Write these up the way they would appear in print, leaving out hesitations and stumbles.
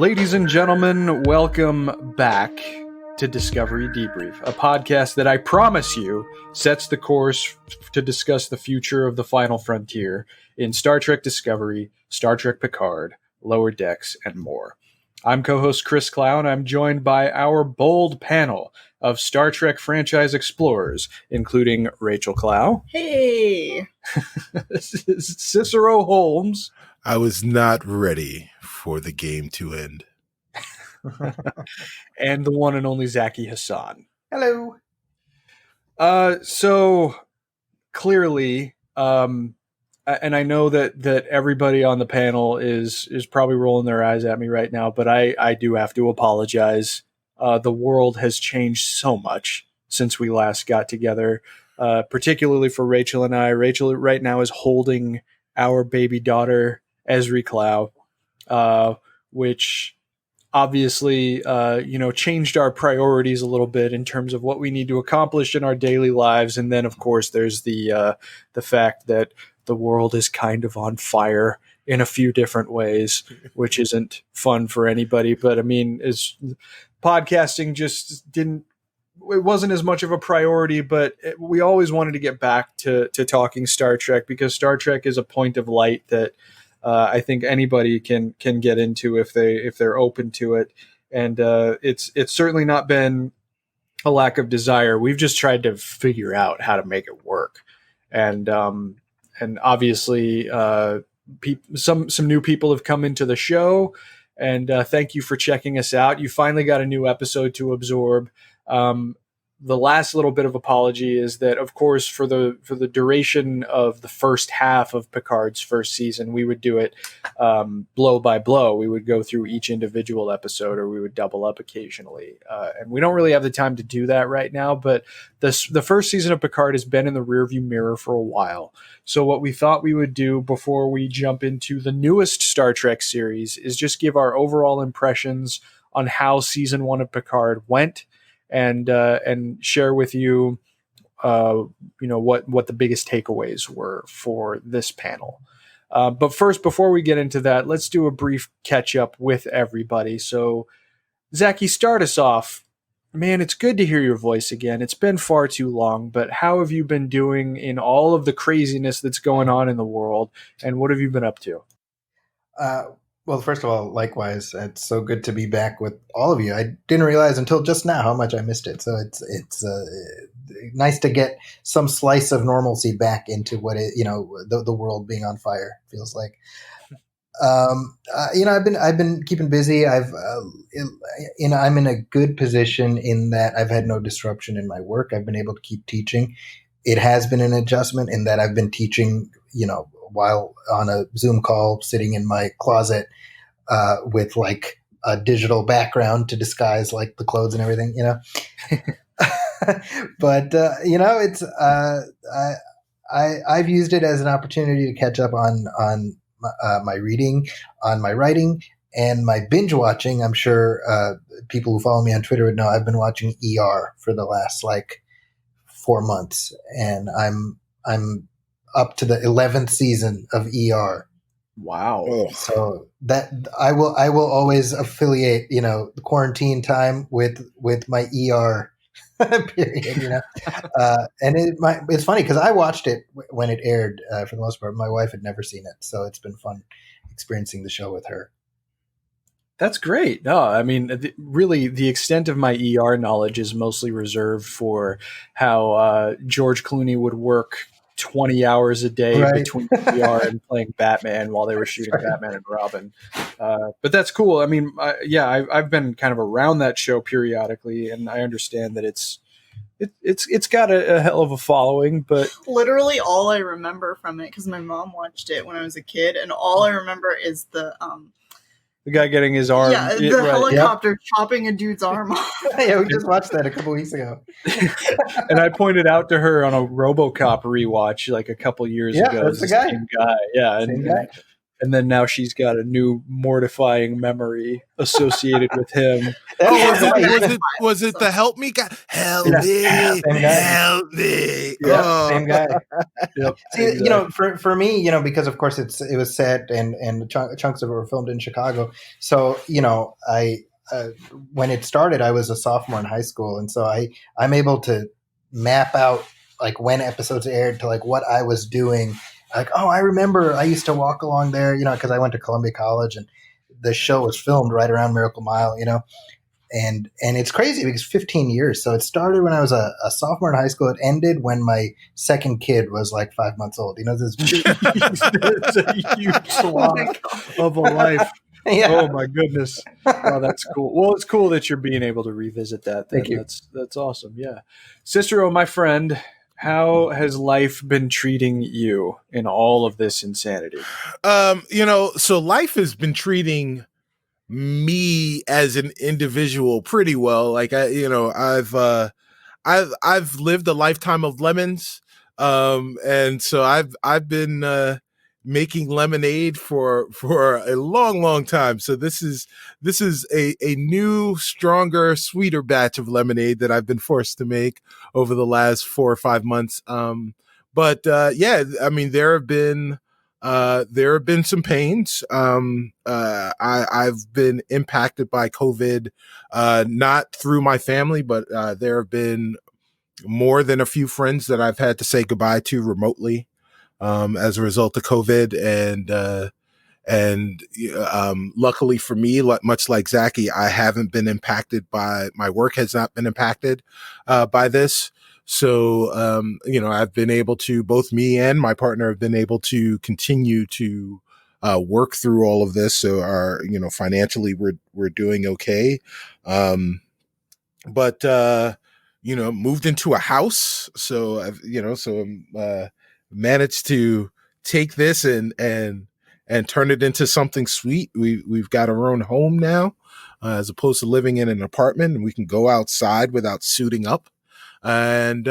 Ladies and gentlemen, welcome back to Discovery Debrief, a podcast that I promise you sets the course to discuss the future of the final frontier in Star Trek Discovery, Star Trek Picard, Lower Decks, and more. I'm co-host Chris Clow, and I'm joined by our bold panel of Star Trek franchise explorers, including Rachael Clow. Hey! Cicero Holmes. I was not ready for the game to end. And the one and only Zaki Hasan. Hello. So clearly, and I know that everybody on the panel is probably rolling their eyes at me right now, but I do have to apologize. The world has changed so much since we last got together, particularly for Rachael and I. Rachael right now is holding our baby daughter, EZRI CLOW, which obviously, changed our priorities a little bit in terms of what we need to accomplish in our daily lives. And then, of course, there's the fact that the world is kind of on fire in a few different ways, which isn't fun for anybody. But I mean, podcasting just it wasn't as much of a priority, but we always wanted to get back to talking Star Trek, because Star Trek is a point of light that I think anybody can get into if they're open to it, and it's certainly not been a lack of desire. We've just tried to figure out how to make it work, and obviously some new people have come into the show, and thank you for checking us out. You finally got a new episode to absorb. The last little bit of apology is that, of course, for the duration of the first half of Picard's first season, we would do it blow by blow. We would go through each individual episode, or we would double up occasionally. And we don't really have the time to do that right now, but the first season of Picard has been in the rearview mirror for a while. So what we thought we would do before we jump into the newest Star Trek series is just give our overall impressions on how season 1 of Picard went, and share with you, what the biggest takeaways were for this panel. But first, before we get into that, let's do a brief catch up with everybody. So, Zaki, start us off. Man, it's good to hear your voice again. It's been far too long, but how have you been doing in all of the craziness that's going on in the world, and what have you been up to? Well, first of all, likewise, it's so good to be back with all of you. I didn't realize until just now how much I missed it. So it's nice to get some slice of normalcy back into what the world being on fire feels like. I've been keeping busy. I'm in a good position in that I've had no disruption in my work. I've been able to keep teaching. It has been an adjustment in that I've been teaching, while on a Zoom call, sitting in my closet with like a digital background to disguise like the clothes and everything, But it's I've used it as an opportunity to catch up on my reading, on my writing, and my binge watching. I'm sure people who follow me on Twitter would know I've been watching ER for the last 4 months, and I'm up to the 11th season of ER. Wow. So that I will always affiliate, the quarantine time with my ER period, and it's funny because I watched it when it aired for the most part. My wife had never seen it, so it's been fun experiencing the show with her. That's great. No, I mean, really, the extent of my ER knowledge is mostly reserved for how George Clooney would work 20 hours a day between ER and playing Batman while they were shooting Batman and Robin. But that's cool. I mean, I've been kind of around that show periodically, and I understand that it's got a hell of a following. But literally all I remember from it, because my mom watched it when I was a kid, and all I remember is the guy getting his arm. Yeah, the helicopter chopping a dude's arm off. Yeah, we just watched that a couple weeks ago. And I pointed out to her on a RoboCop rewatch a couple years ago. That's the guy. Same guy. Yeah, Same guy. and then now she's got a new mortifying memory associated with him. Was it the help me guy? Help me, Same guy. help me. Yeah, same guy. Yep, See, exactly. for me, because of course it was set and chunks of it were filmed in Chicago. So, I when it started, I was a sophomore in high school, and so I'm able to map out like when episodes aired to like what I was doing. Like, oh, I remember I used to walk along there, because I went to Columbia College, and the show was filmed right around Miracle Mile, and it's crazy because 15 years. So it started when I was a sophomore in high school. It ended when my second kid was like 5 months old. This It's a huge swath of a life. Yeah. Oh my goodness. Oh, that's cool. Well, it's cool that you're being able to revisit that. Thank you. That's awesome. Yeah. Cicero, my friend, how has life been treating you in all of this insanity? So life has been treating me as an individual pretty well. Like I've lived a lifetime of lemons. And so I've been making lemonade for a long time. So this is a new, stronger, sweeter batch of lemonade that I've been forced to make over the last 4 or 5 months. But I mean, there have been some pains. I've been impacted by COVID, not through my family, but there have been more than a few friends that I've had to say goodbye to remotely as a result of COVID. And luckily for me, much like Zaki, I haven't been impacted by, my work has not been impacted by this. So, I've been able to, both me and my partner have been able to continue to work through all of this. So financially we're doing okay. But moved into a house. So I've, managed to take this and turn it into something sweet. We've got our own home now, as opposed to living in an apartment, and we can go outside without suiting up. And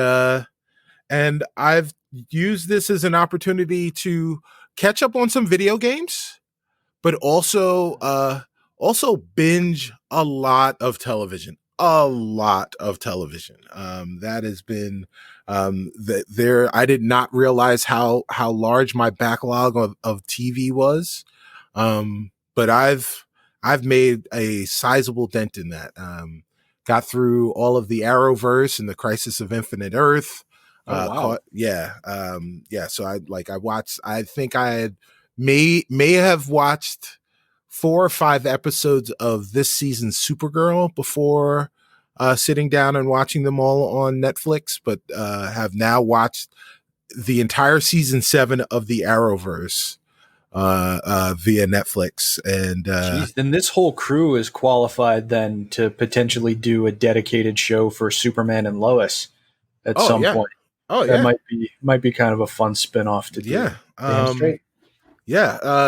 I've used this as an opportunity to catch up on some video games, but also binge a lot of television. That has been I did not realize how large my backlog of TV was. But I've made a sizable dent in that. Got through all of the Arrowverse and the Crisis of Infinite Earth. Oh, wow. So I watched, I think I had may have watched 4 or 5 episodes of this season's Supergirl before sitting down and watching them all on Netflix, but have now watched the entire season 7 of the Arrowverse via Netflix. And then this whole crew is qualified then to potentially do a dedicated show for Superman and Lois at some point. Oh, that might be kind of a fun spin-off to do. Damn straight.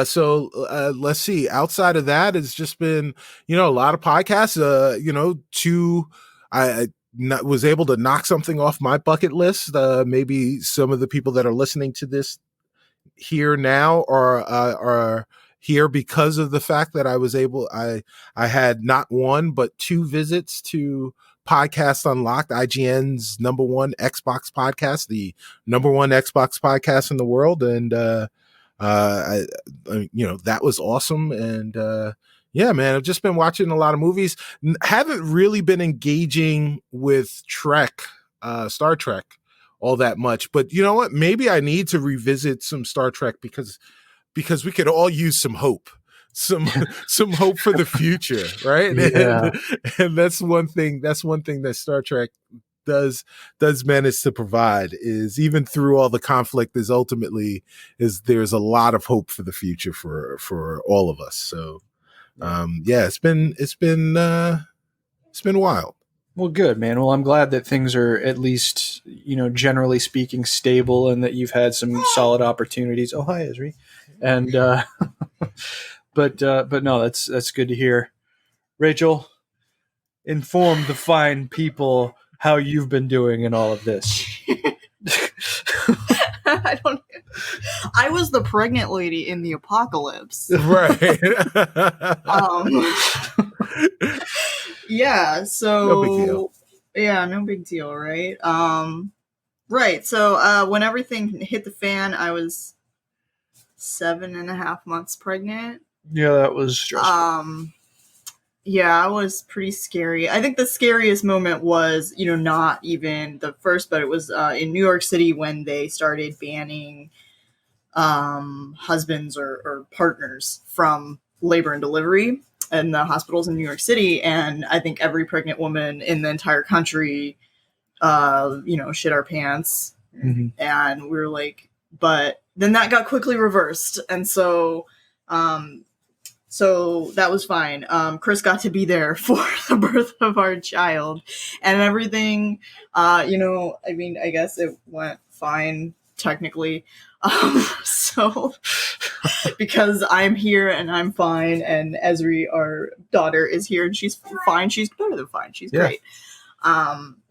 So let's see. Outside of that, it's just been, a lot of podcasts. I was able to knock something off my bucket list. Maybe some of the people that are listening to this here now are here because of the fact that I had not 1 but 2 visits to Podcast Unlocked, IGN's #1 Xbox podcast, the #1 Xbox podcast in the world. And that was awesome. And man, I've just been watching a lot of movies. Haven't really been engaging with Star Trek all that much, but you know what? Maybe I need to revisit some Star Trek because we could all use some hope, some hope for the future, right? Yeah. And that's one thing that Star Trek does manage to provide, is even through all the conflict, there's a lot of hope for the future for all of us. So it's been wild. Well, good, man. Well, I'm glad that things are at least, generally speaking, stable, and that you've had some solid opportunities. Oh, hi, EZRI. And but no, that's good to hear. Rachel, inform the fine people how you've been doing in all of this. I was the pregnant lady in the apocalypse. Right. Yeah, so No big deal. Yeah, no big deal, right? Right. So when everything hit the fan, I was 7.5 months pregnant. Yeah, that was stressful. Yeah, it was pretty scary. I think the scariest moment was, not even the first, but it was in New York City when they started banning husbands or partners from labor and delivery in the hospitals in New York City. And I think every pregnant woman in the entire country, shit our pants. Mhm. And we were like, but then that got quickly reversed. And so that was fine. Chris got to be there for the birth of our child and everything. I guess it went fine technically. So because I'm here and I'm fine, and EZRI, our daughter, is here and she's fine. She's better than fine. She's great.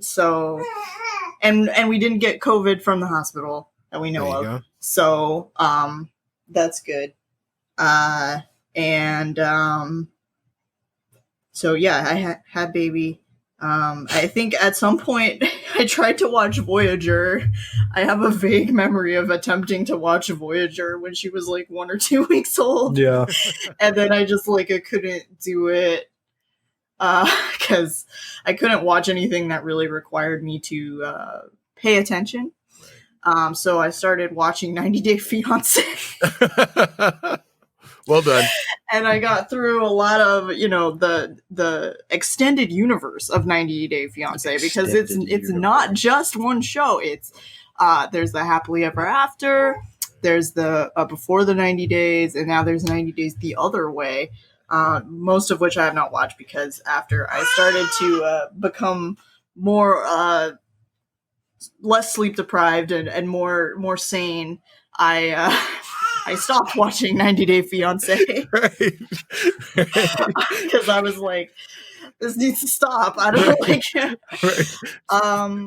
So, and we didn't get COVID from the hospital that we know of. Go. So, that's good. So yeah, I had baby. I think at some point I tried to watch Voyager. I have a vague memory of attempting to watch Voyager when she was like 1 or 2 weeks old. Yeah. And then I just I couldn't do it because I couldn't watch anything that really required me to pay attention. So I started watching 90 Day Fiancé. Well done. And I got through a lot of, the extended universe of 90 Day Fiancé because it's not just one show. It's there's the Happily Ever After, there's the Before the 90 Days, and now there's 90 Days the Other Way. Most of which I have not watched because after I started to become more less sleep deprived and more sane, I stopped watching 90 Day Fiancé. Right. Because I was like, this needs to stop. I don't like it. Right.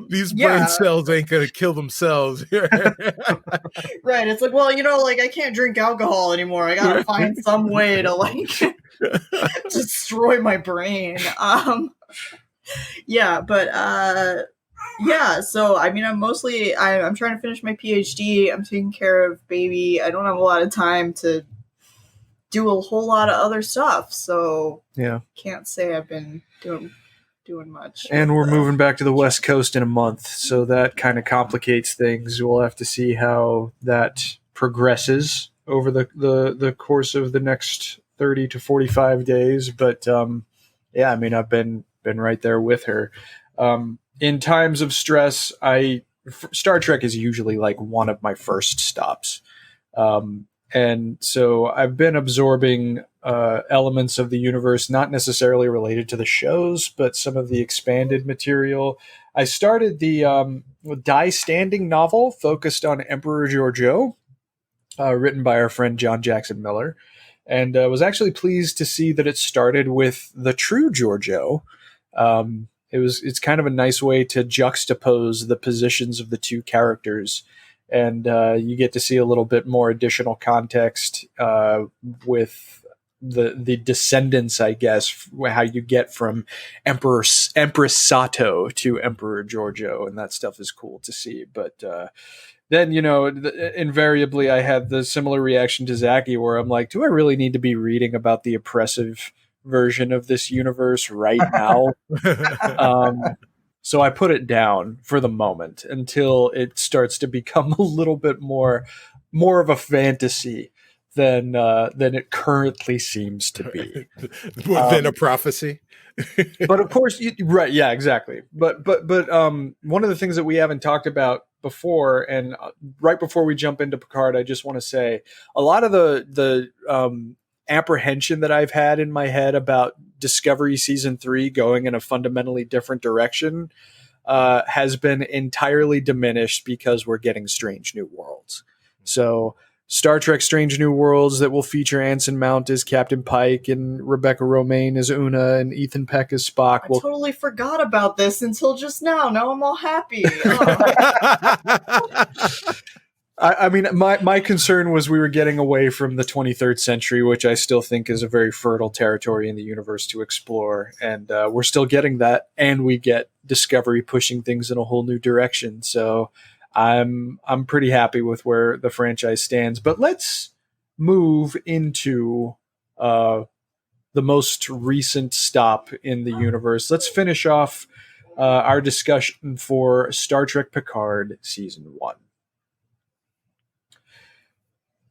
These brain cells ain't gonna kill themselves. Right. It's like, well, I can't drink alcohol anymore. I gotta find some way to destroy my brain. So I'm trying to finish my PhD. I'm taking care of baby. I don't have a lot of time to do a whole lot of other stuff. So yeah, can't say I've been doing much. And we're moving back to the West Coast in a month, so that kind of complicates things. We'll have to see how that progresses over the course of the next 30 to 45 days. But I've been right there with her. In times of stress, Star Trek is usually like one of my first stops. And so I've been absorbing elements of the universe, not necessarily related to the shows, but some of the expanded material. I started the Die Standing novel focused on Emperor Georgiou, written by our friend John Jackson Miller, and was actually pleased to see that it started with the true Georgiou. It's kind of a nice way to juxtapose the positions of the two characters, and you get to see a little bit more additional context with the descendants, I guess, how you get from Empress Sato to Emperor Georgiou, and that stuff is cool to see. But then, invariably I had the similar reaction to Zaki, where I'm like, do I really need to be reading about the oppressive version of this universe right now? So I put it down for the moment until it starts to become a little bit more of a fantasy than it currently seems to be. Than a prophecy. But of course, right? Yeah, exactly. But one of the things that we haven't talked about before, and right before we jump into Picard, I just want to say a lot of the apprehension that I've had in my head about Discovery Season 3 going in a fundamentally different direction has been entirely diminished because we're getting Strange New Worlds. So Star Trek Strange New Worlds that will feature Anson Mount as Captain Pike and Rebecca Romijn as Una and Ethan Peck as Spock. I totally forgot about this until just now. Now I'm all happy. I mean, my concern was we were getting away from the 23rd century, which I still think is a very fertile territory in the universe to explore, and we're still getting that, and we get Discovery pushing things in a whole new direction. So I'm pretty happy with where the franchise stands. But let's move into the most recent stop in the universe. Let's finish off our discussion for Star Trek Picard Season 1.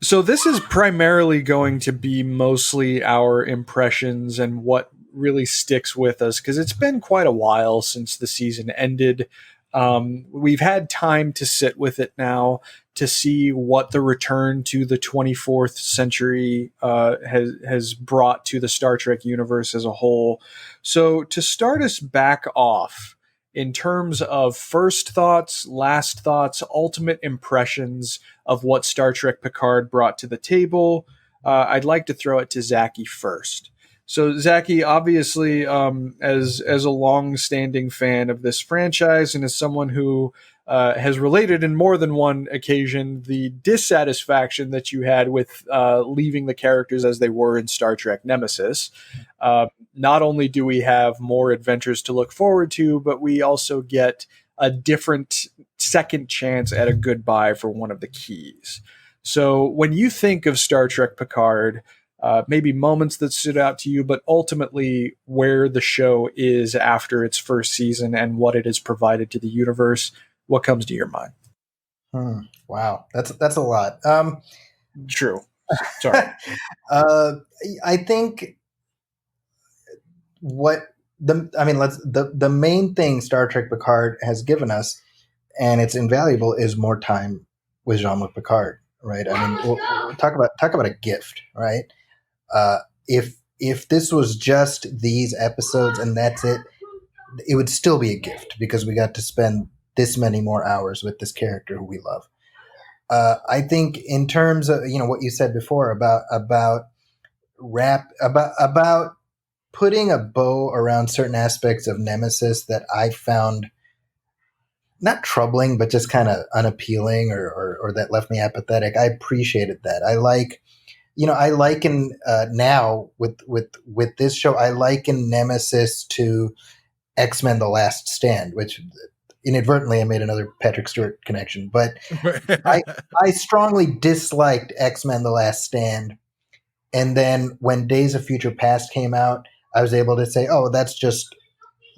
So this is primarily going to be mostly our impressions and what really sticks with us, because it's been quite a while since the season ended. We've had time to sit with it now to see what the return to the 24th century has brought to the Star Trek universe as a whole. So to start us back off, in terms of first thoughts, last thoughts, ultimate impressions of what Star Trek Picard brought to the table, I'd like to throw it to Zaki first. So, Zaki, obviously, as a long-standing fan of this franchise and as someone who has related in more than one occasion the dissatisfaction that you had with leaving the characters as they were in Star Trek Nemesis. Not only do we have more adventures to look forward to, but we also get a different second chance at a goodbye for one of the keys. So when you think of Star Trek Picard, maybe moments that stood out to you, but ultimately where the show is after its first season and what it has provided to the universe, what comes to your mind? Wow, that's a lot. True. Sorry. I think the main thing Star Trek Picard has given us, and it's invaluable, is more time with Jean-Luc Picard. Right. I mean, we'll talk about a gift. Right. If this was just these episodes and that's it, it would still be a gift because we got to spend this many more hours with this character who we love. I think in terms of what you said before about putting a bow around certain aspects of Nemesis that I found not troubling, but just kind of unappealing or that left me apathetic. I appreciated that. I liken now with this show, I liken Nemesis to X-Men: The Last Stand, which inadvertently I made another Patrick Stewart connection, but I strongly disliked X-Men: The Last Stand. And then when Days of Future Past came out, I was able to say, oh, that's just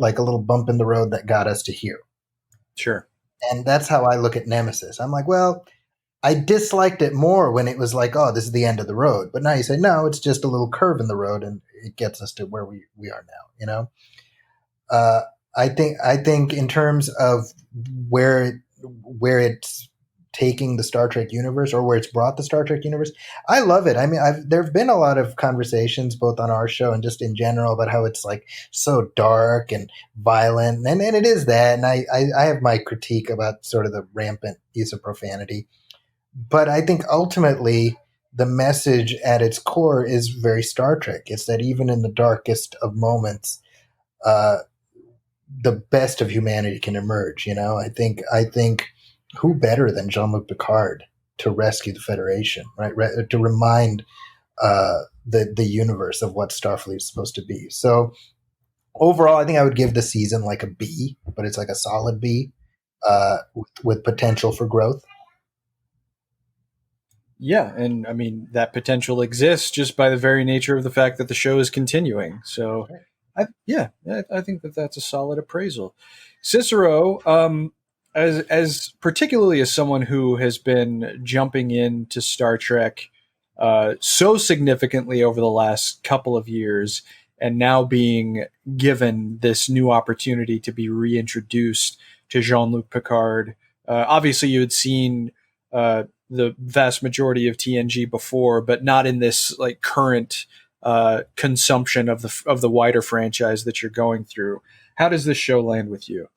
like a little bump in the road that got us to here. Sure. And that's how I look at Nemesis. I'm like, well, I disliked it more when it was like, oh, this is the end of the road. But now you say, no, it's just a little curve in the road and it gets us to where we are now, I think in terms of where it's taking the Star Trek universe or where it's brought the Star Trek universe, I love it. I mean, there have been a lot of conversations both on our show and just in general about how it's like so dark and violent, and it is that. And I have my critique about sort of the rampant use of profanity, but I think ultimately the message at its core is very Star Trek. It's that even in the darkest of moments, the best of humanity can emerge. I think who better than Jean-Luc Picard to rescue the Federation, right? To remind the universe of what Starfleet is supposed to be. So overall, I think I would give the season like a B, but it's like a solid B with potential for growth. Yeah, and I mean, that potential exists just by the very nature of the fact that the show is continuing. So, I think that's a solid appraisal. Cicero, as particularly as someone who has been jumping into Star Trek so significantly over the last couple of years, and now being given this new opportunity to be reintroduced to Jean-Luc Picard, obviously you had seen the vast majority of TNG before, but not in this like current consumption of the wider franchise that you're going through. How does this show land with you?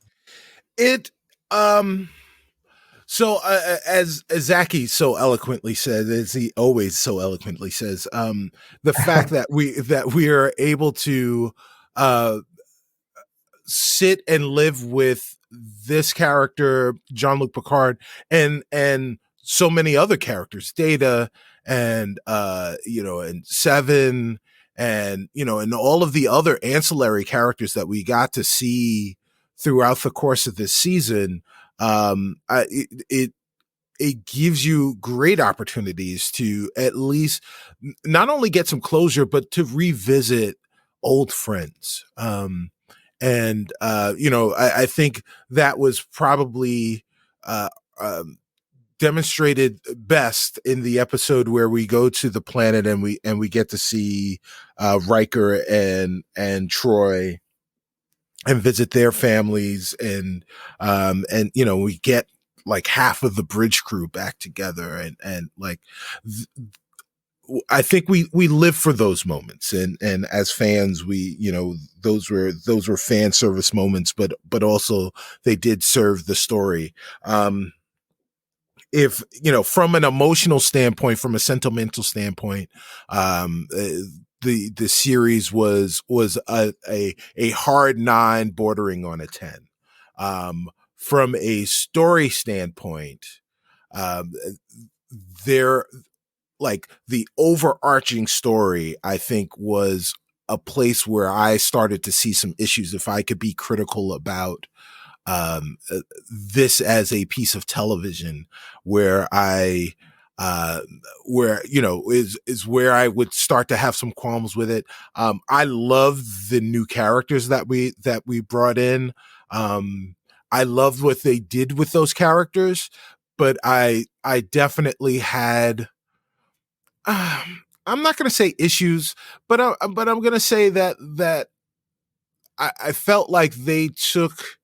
So as Zaki so eloquently said, as he always so eloquently says, the fact that we are able to sit and live with this character, Jean-Luc Picard, and so many other characters, Data and and Seven, and and all of the other ancillary characters that we got to see throughout the course of this season. It gives you great opportunities to at least not only get some closure, but to revisit old friends. I think that was probably demonstrated best in the episode where we go to the planet and we get to see Riker and Troy and visit their families, and we get like half of the bridge crew back together, and like I think we live for those moments, and as fans, we those were fan service moments, but also they did serve the story. If from an emotional standpoint, from a sentimental standpoint, the series was a hard 9 bordering on a 10. From a story standpoint, there, like, the overarching story, I think, was a place where I started to see some issues. If I could be critical about this as a piece of television, where is where I would start to have some qualms with it. I love the new characters that we brought in. I loved what they did with those characters, but I definitely had, I'm not going to say issues, but I'm going to say that I felt like they took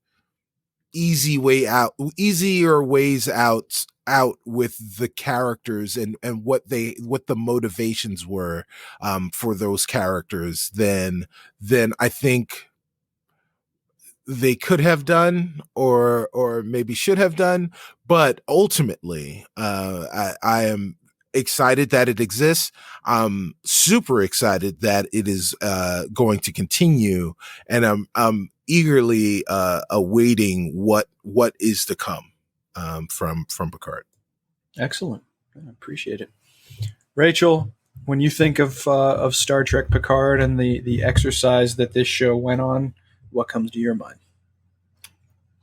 easier ways out with the characters and what the motivations were for those characters than I think they could have done or maybe should have done. But ultimately, I am excited that it exists. I'm super excited that it is going to continue, and I'm eagerly awaiting what is to come from PICARD. Excellent. I appreciate it. Rachel, when you think of Star Trek PICARD and the exercise that this show went on, what comes to your mind?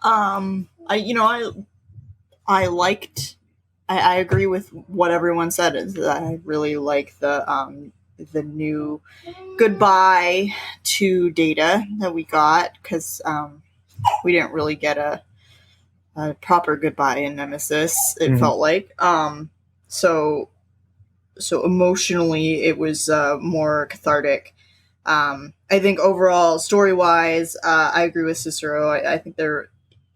I agree with what everyone said. Is that I really like the new goodbye to Data that we got, because we didn't really get a proper goodbye in Nemesis. It felt like so emotionally it was more cathartic. I think overall story-wise, I agree with Cicero. I think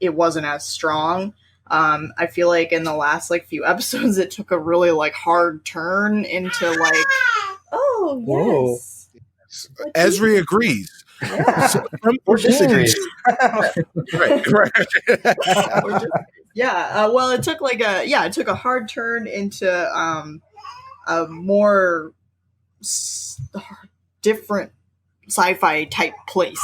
it wasn't as strong. I feel like in the last few episodes, it took a really hard turn into oh yes. Whoa. EZRI agrees. Yeah. Or disagrees. Right. Yeah. Well, it took it took a hard turn into a more different sci-fi type place.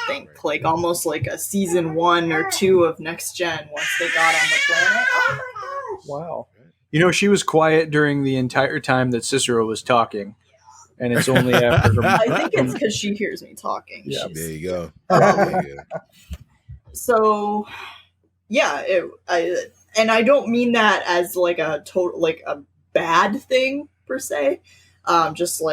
I think almost like a season 1 or 2 of Next Gen once they got on the planet. Oh my gosh! Wow. She was quiet during the entire time that Cicero was talking, and it's only after her. I think it's because she hears me talking. Yeah, there you go. So, yeah, I don't mean that as a total a bad thing per se. Just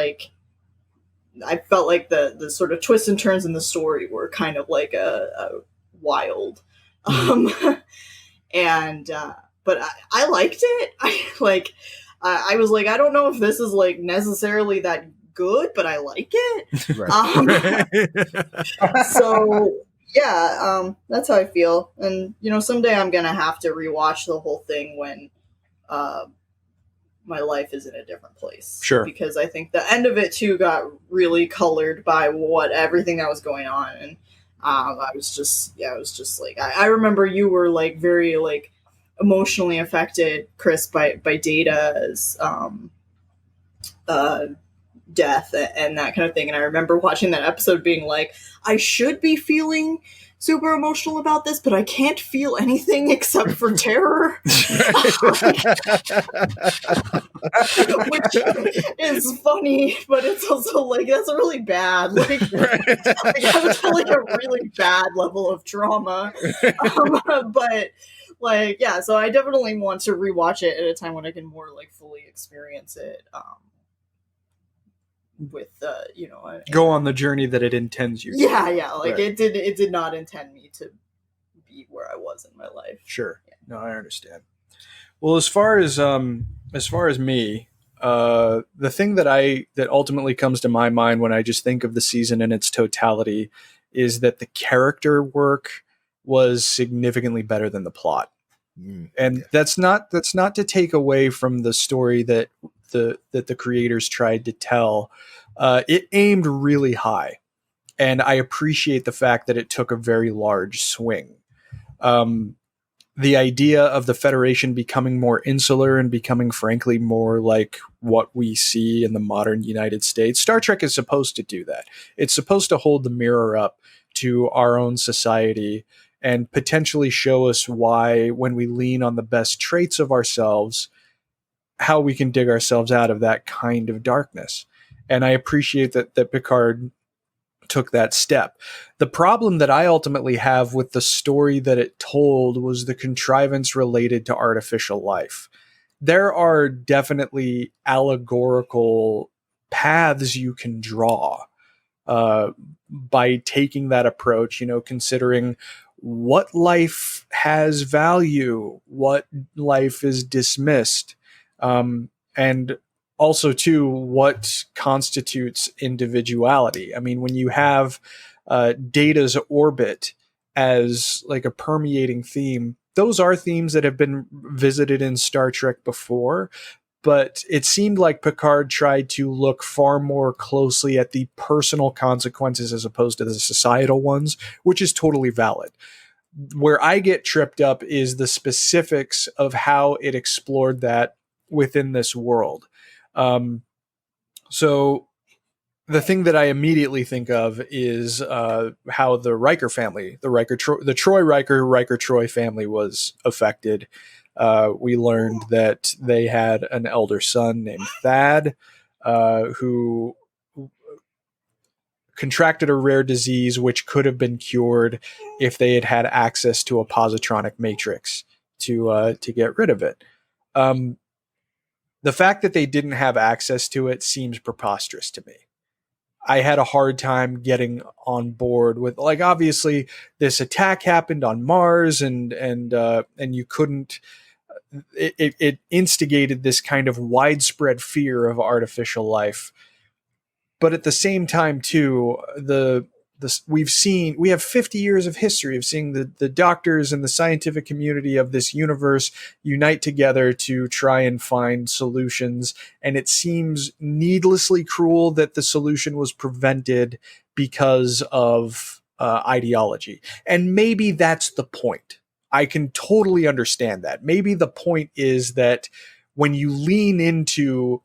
I felt like the sort of twists and turns in the story were kind of a wild, and but I liked it. I was I don't know if this is necessarily that good, but I like it. Right. So yeah, that's how I feel. And someday I'm gonna have to rewatch the whole thing when my life is in a different place. Sure. Because I think the end of it too got really colored by everything that was going on, and I was just I remember you were very emotionally affected, Chris, by Data's death and that kind of thing. And I remember watching that episode being like, I should be feeling super emotional about this, but I can't feel anything except for terror. Which is funny, but it's also like, that's really bad. Like I was at like a really bad level of trauma. But like, yeah, so I definitely want to rewatch it at a time when I can more like fully experience it. With go on the journey that it intends you to. Like right. Right. it did not intend me to be where I was in my life. Sure. Yeah. No, I understand. Well, as far as me, the thing that ultimately comes to my mind when I just think of the season in its totality is that the character work was significantly better than the plot. And that's not to take away from the story that the creators tried to tell. It aimed really high, and I appreciate the fact that it took a very large swing. The idea of the Federation becoming more insular and becoming, frankly, more like what we see in the modern United States. Star Trek is supposed to do that. It's supposed to hold the mirror up to our own society and potentially show us why, when we lean on the best traits of ourselves, how we can dig ourselves out of that kind of darkness. And I appreciate that PICARD took that step. The problem that I ultimately have with the story that it told was the contrivance related to artificial life. There are definitely allegorical paths you can draw by taking that approach, considering what life has value, what life is dismissed, and also, too, what constitutes individuality. I mean, when you have Data's orbit as like a permeating theme, those are themes that have been visited in Star Trek before, but it seemed like PICARD tried to look far more closely at the personal consequences as opposed to the societal ones, which is totally valid. Where I get tripped up is the specifics of how it explored that within this world. So the thing that I immediately think of is how the Riker family, the Troy Riker Troy family was affected. We learned that they had an elder son named Thad, who contracted a rare disease which could have been cured if they had had access to a positronic matrix to get rid of it. The fact that they didn't have access to it seems preposterous to me. I had a hard time getting on board with, like, obviously this attack happened on Mars and you couldn't, it instigated this kind of widespread fear of artificial life. But at the same time, too, we have 50 years of history of seeing the doctors and the scientific community of this universe unite together to try and find solutions. And it seems needlessly cruel that the solution was prevented because of ideology. And maybe that's the point. I can totally understand that. Maybe the point is that when you lean into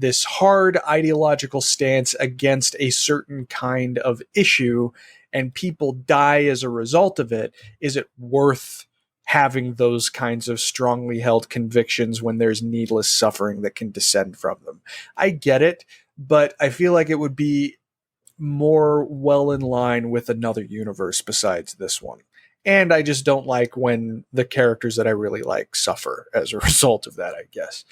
this hard ideological stance against a certain kind of issue and people die as a result of it, is it worth having those kinds of strongly held convictions when there's needless suffering that can descend from them? I get it, but I feel like it would be more well in line with another universe besides this one. And I just don't like when the characters that I really like suffer as a result of that, I guess.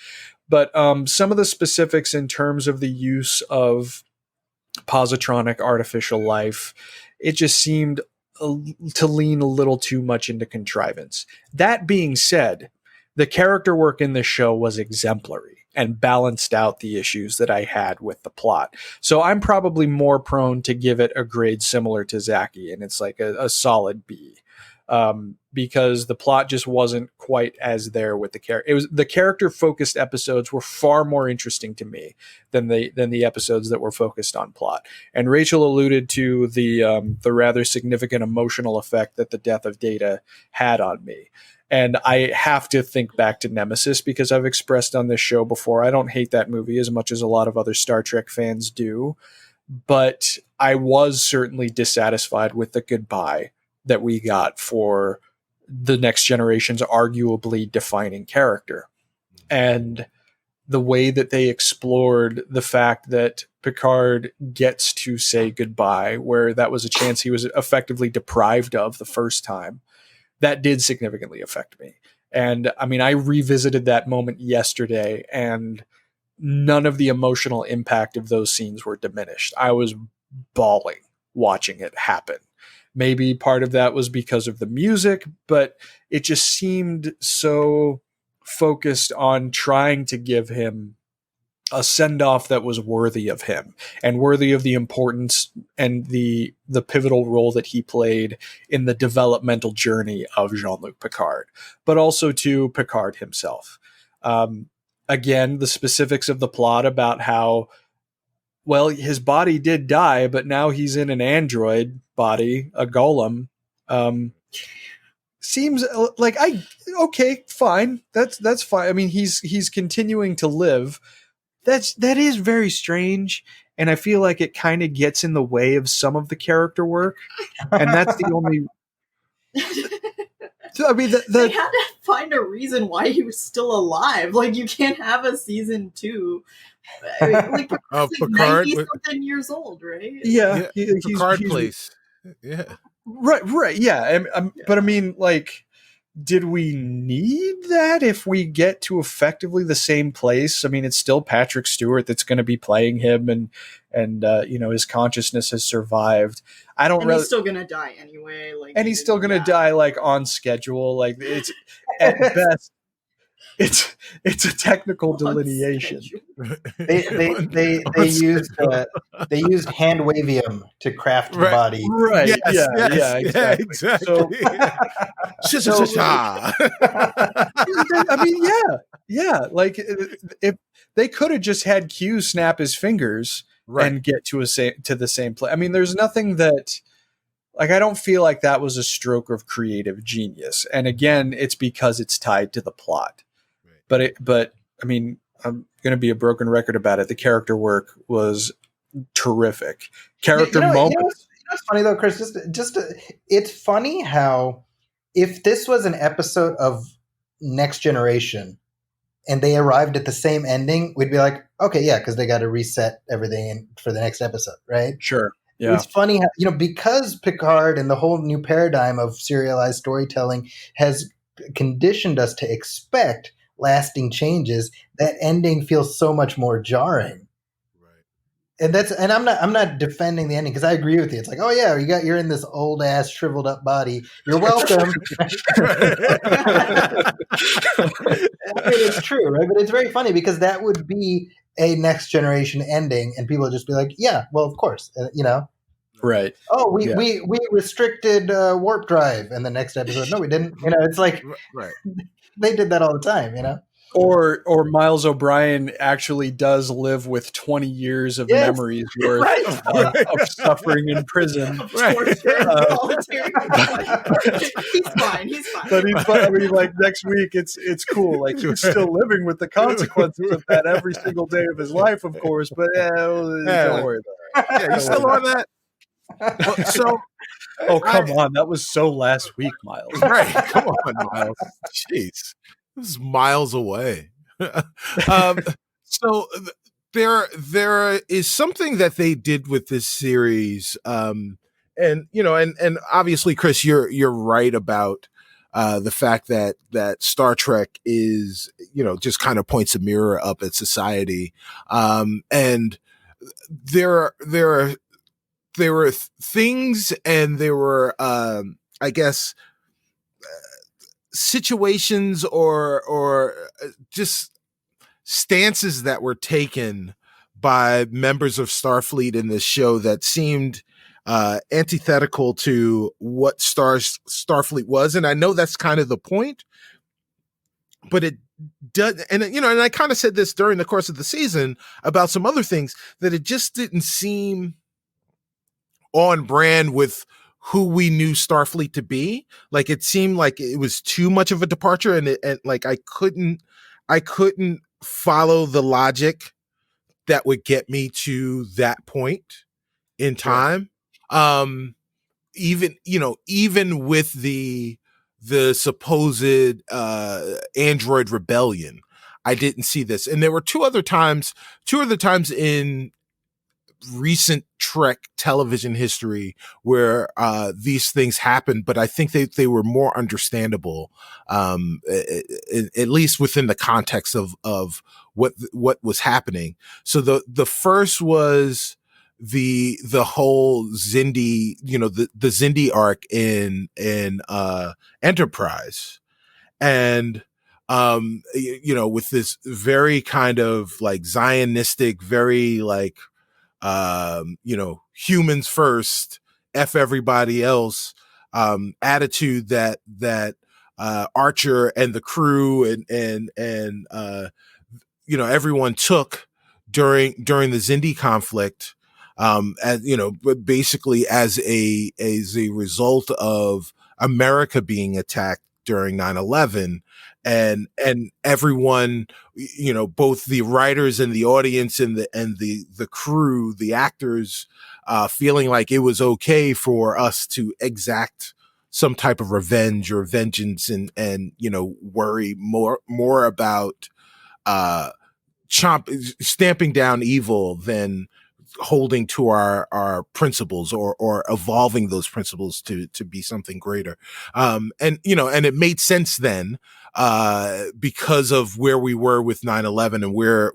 But some of the specifics in terms of the use of positronic artificial life, it just seemed to lean a little too much into contrivance. That being said, the character work in this show was exemplary and balanced out the issues that I had with the plot. So I'm probably more prone to give it a grade similar to Zaki, and it's like a solid B. because the plot just wasn't quite as there with the character. It was the character focused episodes were far more interesting to me than the episodes that were focused on plot. And Rachel alluded to the rather significant emotional effect that the death of Data had on me. And I have to think back to Nemesis, because I've expressed on this show before, I don't hate that movie as much as a lot of other Star Trek fans do, but I was certainly dissatisfied with the goodbye that we got for the Next Generation's arguably defining character. And the way that they explored the fact that Picard gets to say goodbye, where that was a chance he was effectively deprived of the first time, that did significantly affect me. And I mean, I revisited that moment yesterday, and none of the emotional impact of those scenes were diminished. I was bawling watching it happen. Maybe part of that was because of the music, but it just seemed so focused on trying to give him a send-off that was worthy of him and worthy of the importance and the pivotal role that he played in the developmental journey of Jean-Luc Picard, but also to Picard himself. Again, the specifics of the plot about how, well, his body did die, but now he's in an android body, a golem. Seems like okay, fine. That's fine. I mean, he's continuing to live. That is very strange, and I feel like it kind of gets in the way of some of the character work, and that's the only. So, I mean, they had to find a reason why he was still alive. Like, you can't have a season 2. I mean, like, Picard 90-something years old, right? Yeah, Picard place. Yeah. Right. Yeah. But I mean, like, did we need that if we get to effectively the same place? I mean, it's still Patrick Stewart that's going to be playing him, and his consciousness has survived. He's still going to die anyway. Like, and he's still going to die like on schedule. Like, it's at best. It's a technical delineation. They used hand wavium to craft the body. Right. Yes, yeah, exactly. So, I mean, yeah. Like, if they could have just had Q snap his fingers and get to the same place. I mean, there's nothing that, like, I don't feel like that was a stroke of creative genius. And again, it's because it's tied to the plot. But I mean, I'm going to be a broken record about it. The character work was terrific. Moments. You know what's funny though, Chris? It's funny how if this was an episode of Next Generation and they arrived at the same ending, we'd be like, okay, yeah, because they got to reset everything for the next episode, right? Sure. Yeah. It's funny how, because Picard and the whole new paradigm of serialized storytelling has conditioned us to expect lasting changes, that ending feels so much more jarring. Right. And I'm not defending the ending, because I agree with you. It's like, oh yeah, you're in this old ass shriveled up body. You're welcome. It's true, right? But it's very funny because that would be a Next Generation ending, and people would just be like, yeah, well, of course, Right. Oh, we restricted warp drive in the next episode. No, we didn't. It's like, right. They did that all the time, Or Miles O'Brien actually does live with 20 years of memories worth of suffering in prison. Right. He's fine. But he's fine. I mean, like, next week, it's cool. Like, he's still living with the consequences of that every single day of his life, of course. But don't worry about it. Yeah, you still on that? Come on. That was so last week, Miles. Right. Come on, Miles. Jeez. This is miles away. So there is something that they did with this series. And obviously, Chris, you're right about the fact that Star Trek is, just kind of points a mirror up at society. And there were things, and there were, I guess, situations or just stances that were taken by members of Starfleet in this show that seemed antithetical to what Starfleet was. And I know that's kind of the point, but it does. And, and I kind of said this during the course of the season about some other things, that it just didn't seem on brand with who we knew Starfleet to be. Like, it seemed like it was too much of a departure, and like I couldn't follow the logic that would get me to that point in time. Even with the supposed android rebellion, I didn't see this. And there were two other times in recent Trek television history where these things happened, but I think they were more understandable, at least within the context of what was happening. So the first was the whole Xindi, the Xindi arc in Enterprise, and with this very kind of like Zionistic, very like humans first, F everybody else, attitude that Archer and the crew and everyone took during the Xindi conflict, but basically as a result of America being attacked during 9/11, and everyone, both the writers and the audience and the crew, the actors, feeling like it was okay for us to exact some type of revenge or vengeance, and worry more about stamping down evil than holding to our principles or evolving those principles to be something greater. And it made sense then, because of where we were with 9/11 and where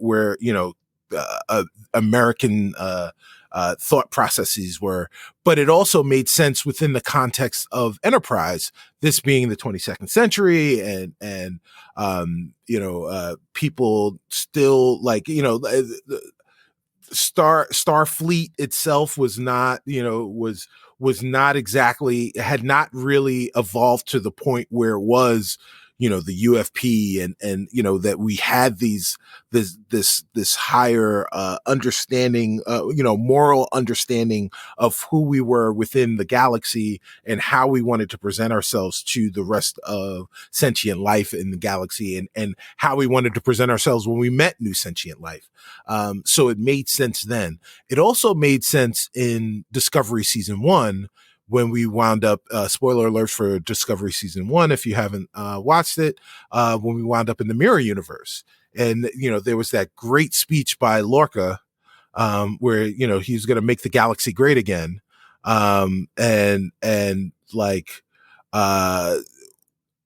American, thought processes were, but it also made sense within the context of Enterprise, this being the 22nd century, and people still like, Starfleet itself was not, was not exactly, had not really evolved to the point where it was, the UFP, and that we had this higher understanding, moral understanding of who we were within the galaxy and how we wanted to present ourselves to the rest of sentient life in the galaxy, and how we wanted to present ourselves when we met new sentient life. So it made sense then. It also made sense in Discovery Season 1, when we wound up, spoiler alert for Discovery Season 1, if you haven't watched it, when we wound up in the Mirror Universe. And, there was that great speech by Lorca, where, he's going to make the galaxy great again. And like, all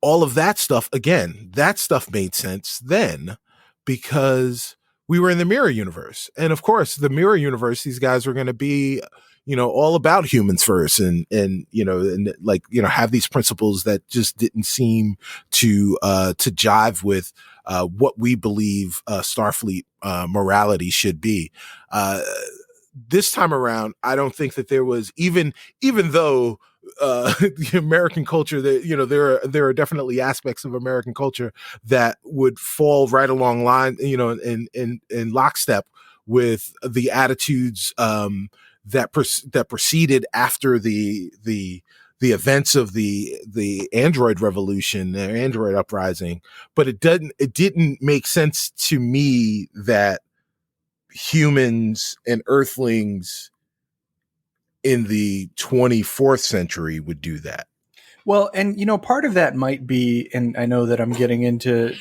of that stuff, again, that stuff made sense then, because we were in the Mirror Universe. And of course, the Mirror Universe, these guys were going to be, all about humans first, and have these principles that just didn't seem to jive with what we believe Starfleet morality should be. This time around, I don't think that there was, even though the American culture, that there are definitely aspects of American culture that would fall right along line, in lockstep with the attitudes that proceeded after the events of the Android revolution, the Android uprising. But it didn't make sense to me that humans and Earthlings in the 24th century would do that. Well, and part of that might be, and I know that I'm getting into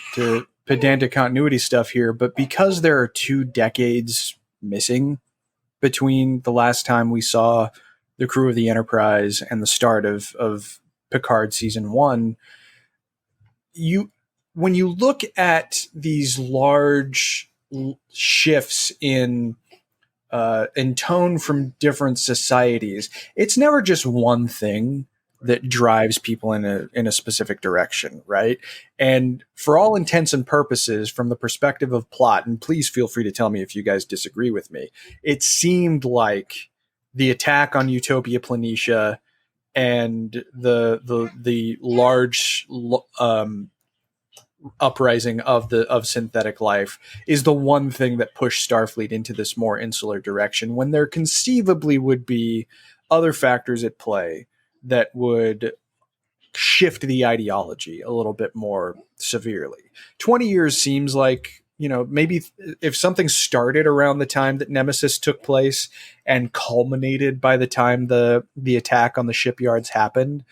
pedantic continuity stuff here, but because there are 2 decades missing between the last time we saw the crew of the Enterprise and the start of Picard Season 1, when you look at these large shifts in tone from different societies, it's never just one thing that drives people in a specific direction, right? And for all intents and purposes, from the perspective of plot, and please feel free to tell me if you guys disagree with me, it seemed like the attack on Utopia Planitia and the large uprising of synthetic life is the one thing that pushed Starfleet into this more insular direction, when there conceivably would be other factors at play that would shift the ideology a little bit more severely. 20 years seems like, maybe if something started around the time that Nemesis took place and culminated by the time the attack on the shipyards happened,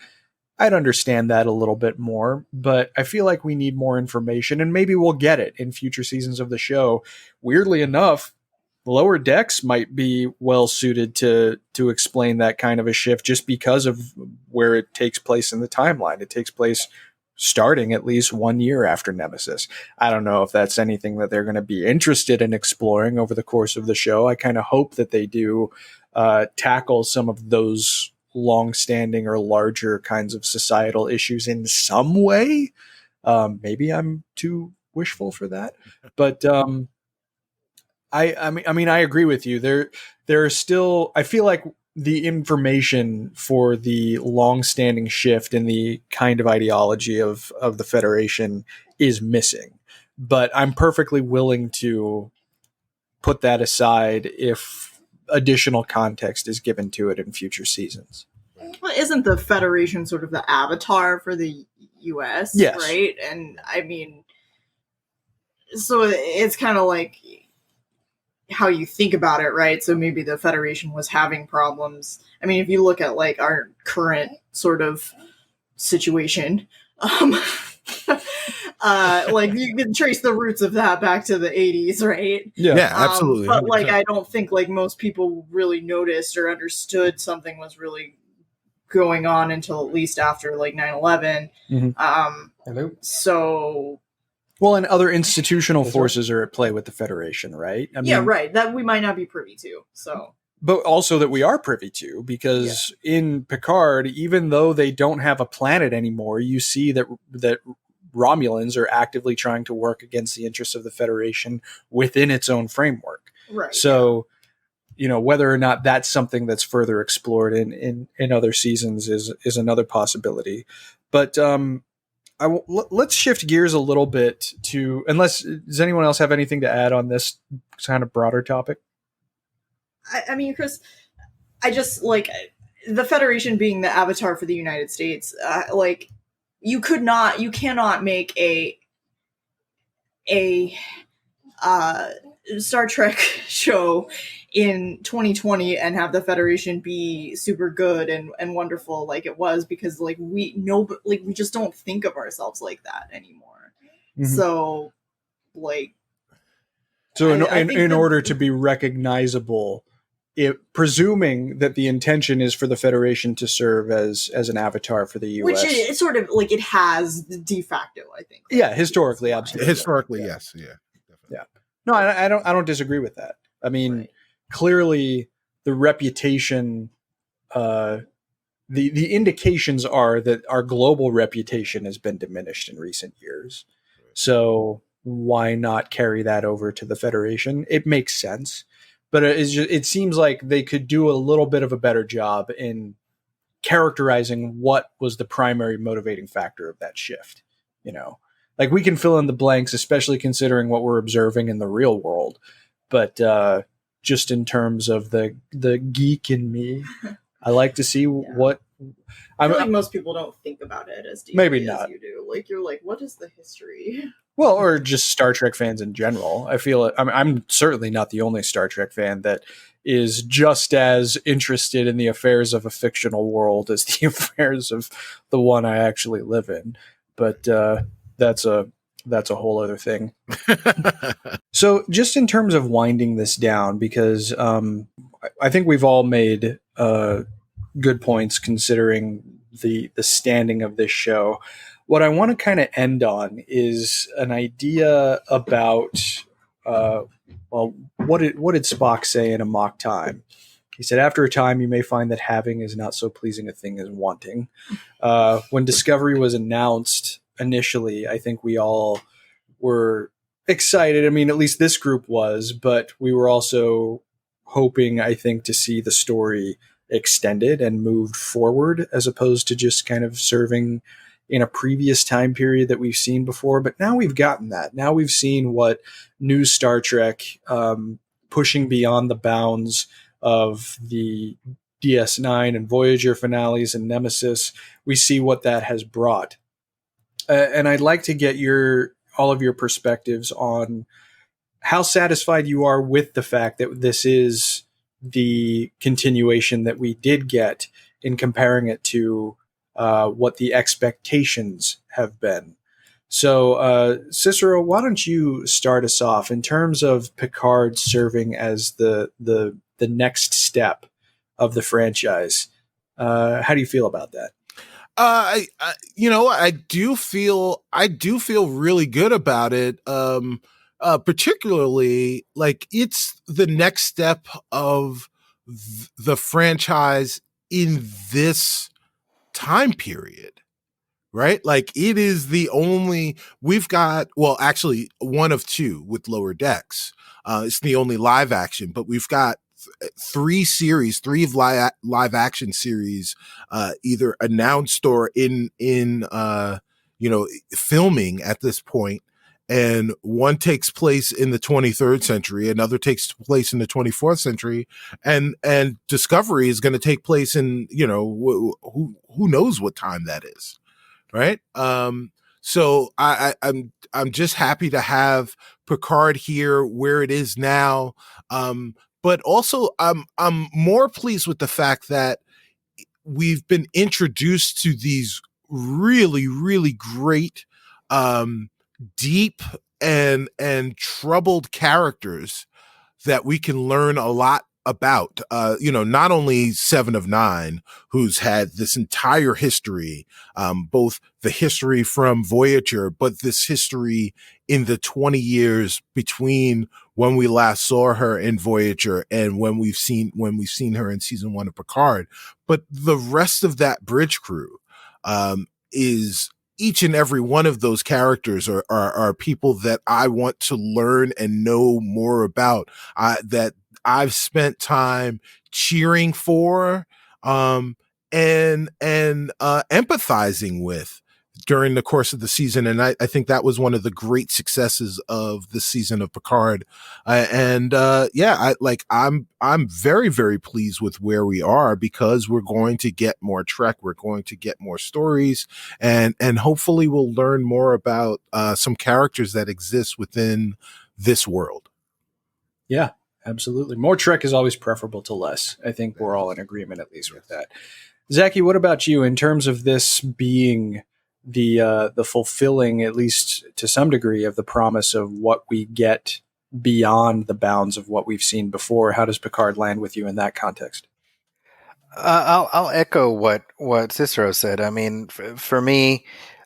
I'd understand that a little bit more, but I feel like we need more information, and maybe we'll get it in future seasons of the show. Weirdly enough, Lower Decks might be well suited to explain that kind of a shift, just because of where it takes place in the timeline. It takes place starting at least 1 year after Nemesis. I don't know if that's anything that they're going to be interested in exploring over the course of the show. I kind of hope that they do tackle some of those long-standing or larger kinds of societal issues in some way. Maybe I'm too wishful for that, but I mean, I agree with you. There are still, I feel like the information for the long-standing shift in the kind of ideology of the Federation is missing, but I'm perfectly willing to put that aside if additional context is given to it in future seasons. Well, isn't the Federation sort of the avatar for the US? Yes. Right? And I mean, so it's kind of like how you think about it, right? So maybe the Federation was having problems. I mean, if you look at like our current sort of situation, like you can trace the roots of that back to the 80s, right? Yeah, absolutely. But like, I don't think like most people really noticed or understood something was really going on until at least after like 9/11. Hello. So, well, and other institutional forces are at play with the Federation, right? I mean, yeah, right. That we might not be privy to. So, but also that we are privy to, because in Picard, even though they don't have a planet anymore, you see that Romulans are actively trying to work against the interests of the Federation within its own framework. right. So, whether or not that's something that's further explored in other seasons is another possibility. But let's shift gears a little bit to, does anyone else have anything to add on this kind of broader topic? I mean, Chris, I just like the Federation being the avatar for the United States. Like, you cannot make a Star Trek show in 2020 and have the Federation be super good and wonderful like it was, because like we just don't think of ourselves like that anymore. Mm-hmm. So like, in order to be recognizable, presuming that the intention is for the Federation to serve as an avatar for the U.S., which is sort of like it has de facto, I think. Yeah, historically, absolutely. Historically, yes, yeah, definitely. Yeah. No, I don't disagree with that. I mean, right. Clearly, the reputation, the indications are that our global reputation has been diminished in recent years. So why not carry that over to the Federation? It makes sense. But it seems like they could do a little bit of a better job in characterizing what was the primary motivating factor of that shift. Like we can fill in the blanks, especially considering what we're observing in the real world. But just in terms of the geek in me, I like to see what. I feel like most people don't think about it as deeply as you do. Like you're like, what is the history? Well, or just Star Trek fans in general. I feel I'm certainly not the only Star Trek fan that is just as interested in the affairs of a fictional world as the affairs of the one I actually live in. But that's a whole other thing. So just in terms of winding this down, because I think we've all made good points considering the standing of this show. What I want to kind of end on is an idea about, what did Spock say in A Mock Time? He said, after a time, you may find that having is not so pleasing a thing as wanting. When Discovery was announced initially, I think we all were excited. I mean, at least this group was, but we were also hoping, I think, to see the story extended and moved forward, as opposed to just kind of serving in a previous time period that we've seen before. But now we've gotten that. Now we've seen what new Star Trek, pushing beyond the bounds of the DS9 and Voyager finales and Nemesis, we see what that has brought. And I'd like to get all of your perspectives on how satisfied you are with the fact that this is the continuation that we did get, in comparing it to what the expectations have been. So, Cicero, why don't you start us off in terms of Picard serving as the next step of the franchise? How do you feel about that? I do feel really good about it. Particularly, like, it's the next step of the franchise in this time period, right? Like, it is the only, we've got, well, actually one of two with Lower Decks. It's the only live action, but we've got three live action series, either announced or in filming at this point. And one takes place in the 23rd century, another takes place in the 24th century, and Discovery is going to take place in, who knows what time that is, right? So I'm just happy to have Picard here where it is now. But also I'm more pleased with the fact that we've been introduced to these really, really great, deep and troubled characters that we can learn a lot about. Not only Seven of Nine, who's had this entire history, both the history from Voyager, but this history in the 20 years between when we last saw her in Voyager and when we've seen her in season 1 of Picard. But the rest of that bridge crew, is each and every one of those characters are people that I want to learn and know more about, that I've spent time cheering for, and empathizing with during the course of the season. And I think that was one of the great successes of the season of Picard. I'm very, very pleased with where we are, because we're going to get more Trek. We're going to get more stories, and hopefully we'll learn more about some characters that exist within this world. Yeah, absolutely. More Trek is always preferable to less. I think we're all in agreement, at least with that. Zaki, what about you in terms of this being the fulfilling, at least to some degree, of the promise of what we get beyond the bounds of what we've seen before? How does Picard land with you in that context? I'll echo what Cicero said. I mean, for me,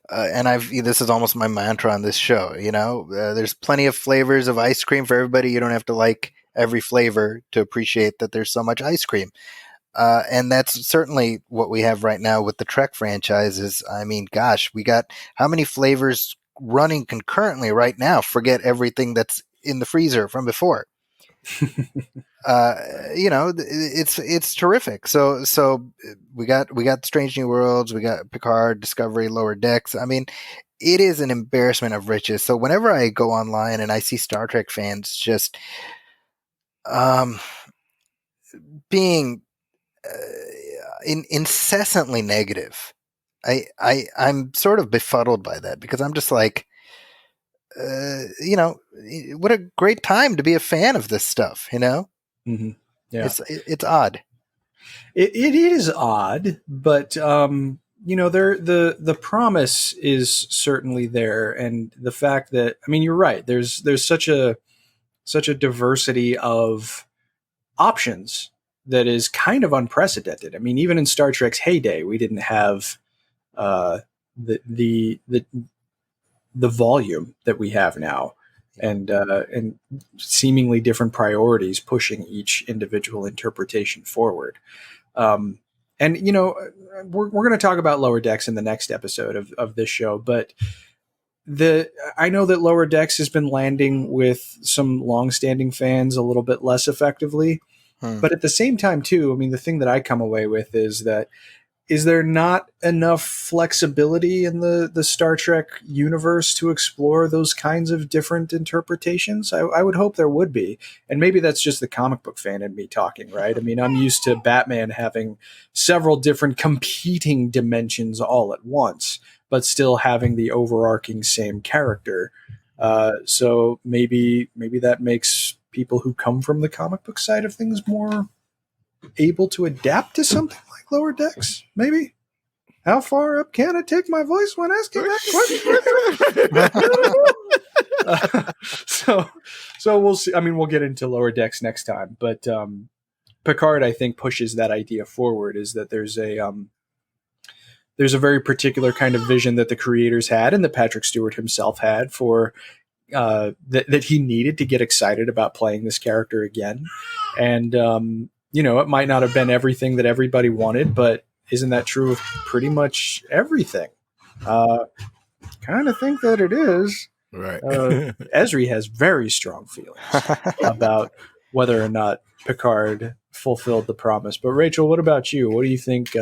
and this is almost my mantra on this show. There's plenty of flavors of ice cream for everybody. You don't have to like every flavor to appreciate that there's so much ice cream. And that's certainly what we have right now with the Trek franchises. I mean, gosh, we got how many flavors running concurrently right now? Forget everything that's in the freezer from before. It's terrific. So we got Strange New Worlds, we got Picard, Discovery, Lower Decks. I mean, it is an embarrassment of riches. So whenever I go online and I see Star Trek fans just being incessantly negative, I'm sort of befuddled by that, because I'm just like, what a great time to be a fan of this stuff, Mm-hmm. Yeah, it's odd. It is odd, but the promise is certainly there, and the fact that, I mean, you're right. There's such a diversity of options that is kind of unprecedented. I mean, even in Star Trek's heyday, we didn't have the volume that we have now, and seemingly different priorities pushing each individual interpretation forward. We're going to talk about Lower Decks in the next episode of this show, but I know that Lower Decks has been landing with some longstanding fans a little bit less effectively. But at the same time, too, I mean, the thing that I come away with is that is there not enough flexibility in the Star Trek universe to explore those kinds of different interpretations? I would hope there would be. And maybe that's just the comic book fan in me talking, right? I mean, I'm used to Batman having several different competing dimensions all at once, but still having the overarching same character. So maybe that makes people who come from the comic book side of things more able to adapt to something like Lower Decks, maybe. How far up can I take my voice when asking that question? So we'll see. I mean, we'll get into Lower Decks next time, but Picard, I think, pushes that idea forward. Is that there's a very particular kind of vision that the creators had, and that Patrick Stewart himself had for that he needed to get excited about playing this character again, and it might not have been everything that everybody wanted, but isn't that true of pretty much everything? Kind of think that it is. Right. EZRI has very strong feelings about whether or not Picard fulfilled the promise. But Rachel, what about you? What do you think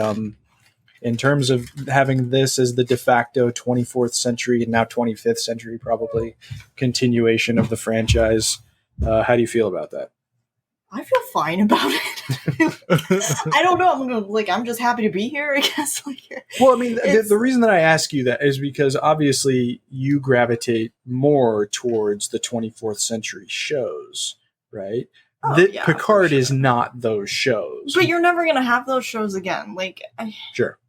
in terms of having this as the de facto 24th century and now 25th century probably continuation of the franchise? How do you feel about that? I feel fine about it. I don't know. I'm just happy to be here, I guess. Well, I mean, the reason that I ask you that is because obviously you gravitate more towards the 24th century shows, right? Yeah, Picard is not those shows. But you're never going to have those shows again. Sure.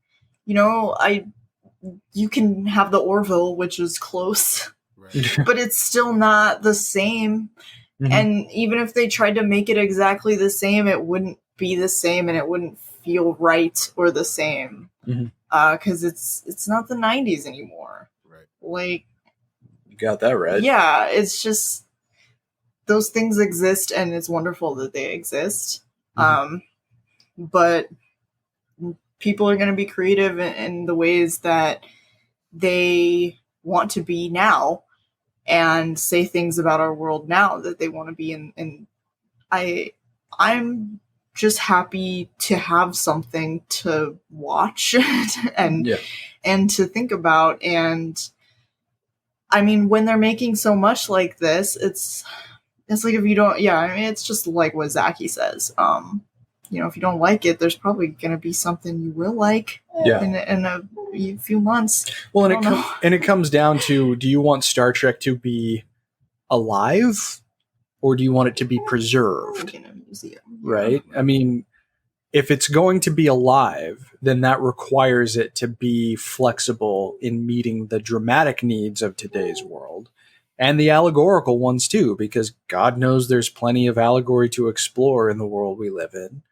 You can have the Orville, which is close, right. But it's still not the same. Mm-hmm. And even if they tried to make it exactly the same, it wouldn't be the same and it wouldn't feel right or the same. Because it's not the 90s anymore. Right. You got that right. Yeah, it's just those things exist and it's wonderful that they exist. But people are going to be creative in the ways that they want to be now. And say things about our world now that they want to be in. And I'm just happy to have something to watch and to think about. And I mean, when they're making so much like this, it's like if you don't, it's just like what Zaki says. If you don't like it, there's probably going to be something you will like in a few months. Well, and it comes down to, do you want Star Trek to be alive or do you want it to be preserved? In a museum. Right? I mean, if it's going to be alive, then that requires it to be flexible in meeting the dramatic needs of today's world and the allegorical ones too, because God knows there's plenty of allegory to explore in the world we live in.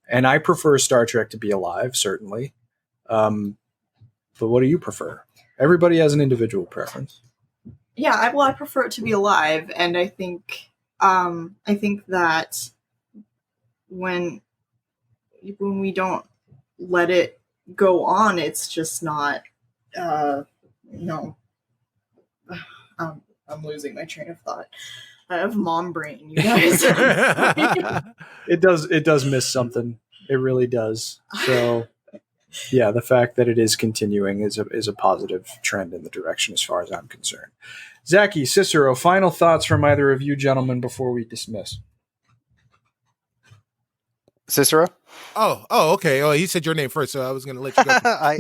And I prefer Star Trek to be alive, certainly. But what do you prefer? Everybody has an individual preference. Yeah, I prefer it to be alive, and I think that when we don't let it go on, it's just not. I'm losing my train of thought. I have mom brain, you guys. It does miss something. It really does. So, yeah, the fact that it is continuing is a positive trend in the direction as far as I'm concerned. Zaki, Cicero, final thoughts from either of you gentlemen before we dismiss. Cicero? Oh, okay. Oh, he said your name first, so I was going to let you go. I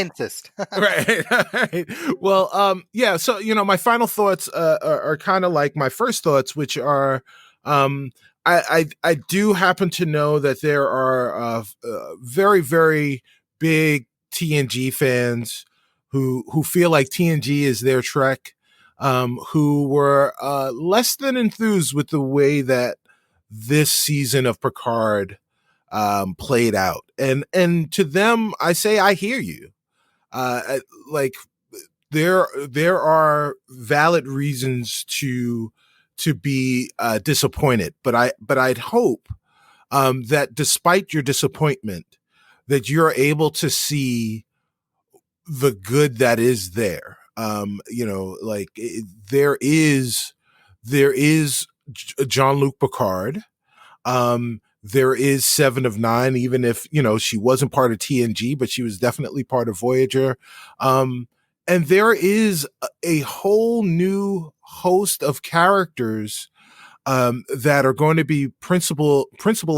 insist. Right. Well, yeah. So my final thoughts are kind of like my first thoughts, which are, I do happen to know that there are very, very big TNG fans who feel like TNG is their Trek, who were less than enthused with the way that this season of Picard played out, and to them I say I hear you. There are valid reasons to be disappointed, but I'd hope that despite your disappointment, that you're able to see the good that is there. There is Jean-Luc Picard. There is Seven of Nine, even if, she wasn't part of TNG, but she was definitely part of Voyager. And there is a whole new host of characters that are going to be principal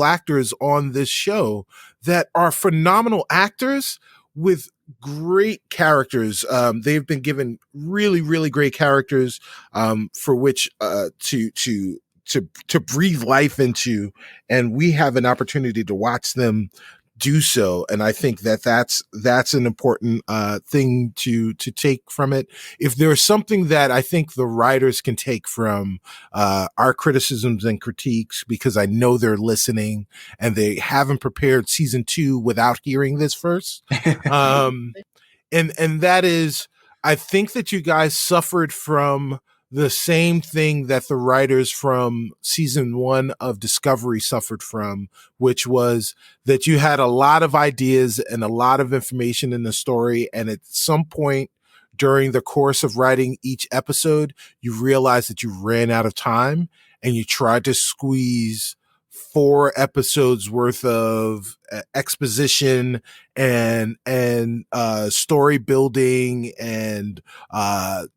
actors on this show that are phenomenal actors with great characters. They've been given really, really great characters for which to breathe life into, and we have an opportunity to watch them do so. And I think that's an important thing to take from it. If there's something that I think the writers can take from our criticisms and critiques, because I know they're listening and they haven't prepared season 2 without hearing this first. And that is, I think that you guys suffered from the same thing that the writers from season 1 of Discovery suffered from, which was that you had a lot of ideas and a lot of information in the story. And at some point during the course of writing each episode, you realized that you ran out of time and you tried to squeeze 4 episodes worth of exposition and story building and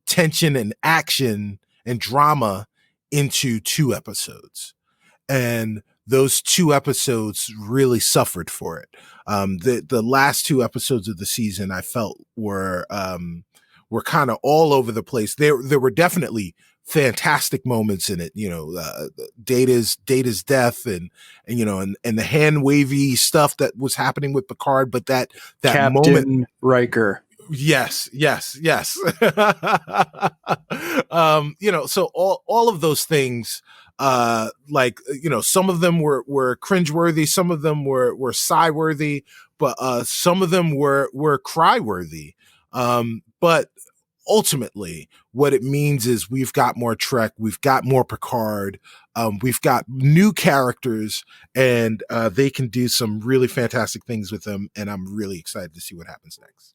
tension and action and drama into 2 episodes. And those 2 episodes really suffered for it. The last 2 episodes of the season I felt were kind of all over the place. There were definitely fantastic moments in it, Data's death and the hand wavy stuff that was happening with PICARD, but that Captain moment, Riker. Yes. So all of those things, some of them were cringeworthy, some of them were sigh-worthy, but some of them were cry-worthy. But ultimately, what it means is we've got more Trek, we've got more PICARD, we've got new characters, and they can do some really fantastic things with them, and I'm really excited to see what happens next.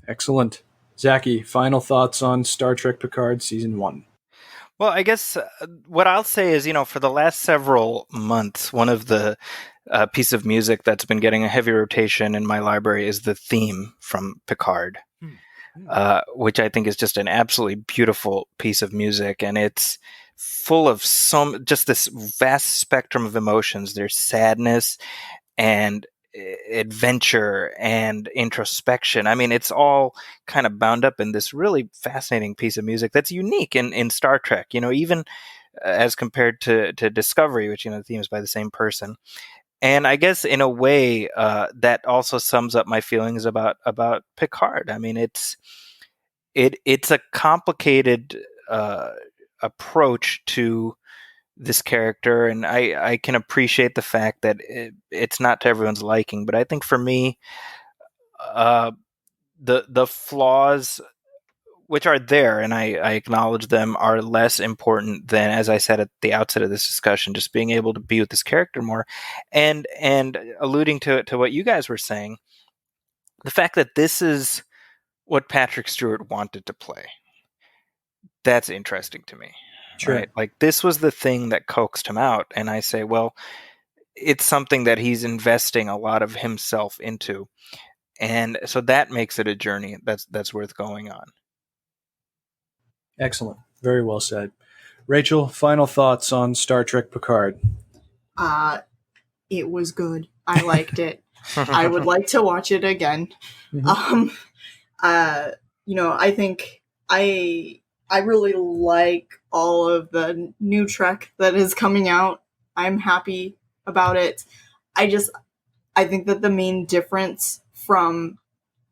Excellent. Zaki, final thoughts on Star Trek PICARD Season 1? Well, I guess what I'll say is, for the last several months, one of the piece of music that's been getting a heavy rotation in my library is the theme from PICARD. Which I think is just an absolutely beautiful piece of music, and it's full of just this vast spectrum of emotions. There's sadness and adventure and introspection. I mean, it's all kind of bound up in this really fascinating piece of music that's unique in Star Trek, even as compared to Discovery, which, the theme is by the same person. And I guess in a way, that also sums up my feelings about PICARD. I mean, it's a complicated approach to this character, and I can appreciate the fact that it's not to everyone's liking. But I think for me, the flaws, which are there, and I acknowledge them, are less important than, as I said at the outset of this discussion, just being able to be with this character more. And alluding to what you guys were saying, the fact that this is what Patrick Stewart wanted to play, that's interesting to me. Sure. Right? Like, this was the thing that coaxed him out. And I say, well, it's something that he's investing a lot of himself into. And so that makes it a journey that's worth going on. Excellent. Very well said. Rachel, final thoughts on Star Trek PICARD? It was good. I liked it. I would like to watch it again. Mm-hmm. I think I really like all of the new Trek that is coming out. I'm happy about it. I think that the main difference from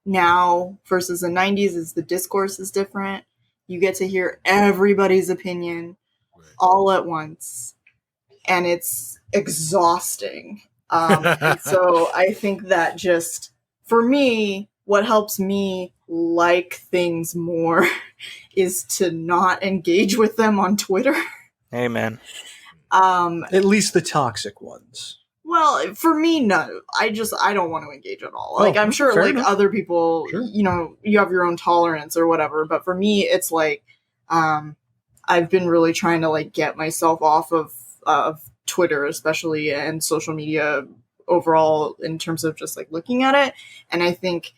now versus the 90s is the discourse is different. You get to hear everybody's opinion all at once, and it's exhausting. And so I think that just, for me, what helps me like things more is to not engage with them on Twitter. Amen. At least the toxic ones. Well, for me, no. I don't want to engage at all. Like, I'm sure, like, enough. Other people, sure, you have your own tolerance or whatever. But for me, it's like, I've been really trying to, like, get myself off of Twitter, especially, and social media overall in terms of just like looking at it. And I think,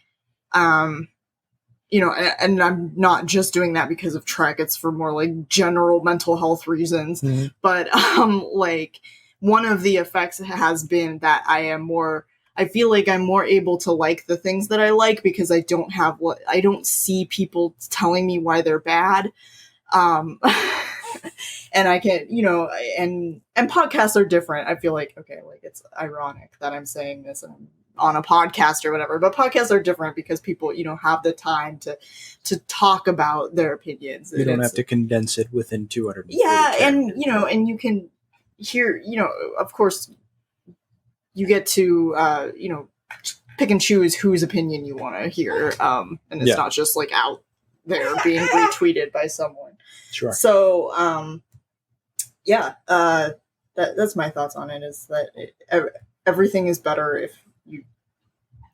you know, and I'm not just doing that because of Trek. It's for more like general mental health reasons. Mm-hmm. But like one of the effects has been that I feel like I'm more able to like the things that I like because I don't see people telling me why they're bad. And I can, you know, and podcasts are different. I feel like, okay, like it's ironic that I'm saying this and I'm on a podcast or whatever, but podcasts are different because people, you know, have the time to talk about their opinions. You don't have to condense it within 200. Yeah. And, you know, and you can hear, you know, of course you get to, you know, pick and choose whose opinion you want to hear. And it's not just like out there being retweeted by someone. Sure. So, that's my thoughts on it, is that everything is better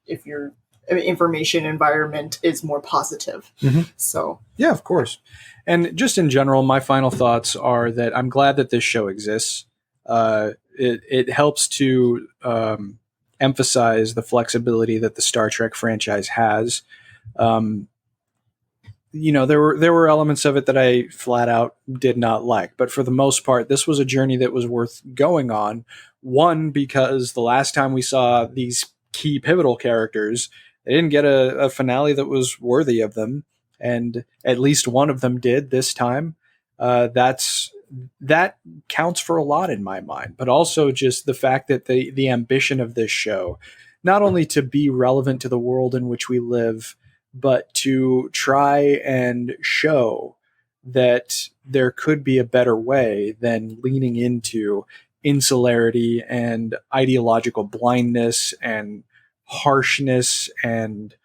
if your information environment is more positive. Mm-hmm. So yeah, of course. And just in general, my final thoughts are that I'm glad that this show exists. It helps to emphasize the flexibility that the Star Trek franchise has. You know, there were elements of it that I flat out did not like, but for the most part, this was a journey that was worth going on. One, because the last time we saw these key pivotal characters, they didn't get a finale that was worthy of them, and at least one of them did this time. That counts for a lot in my mind, but also just the fact that the ambition of this show, not only to be relevant to the world in which we live, but to try and show that there could be a better way than leaning into insularity and ideological blindness and harshness and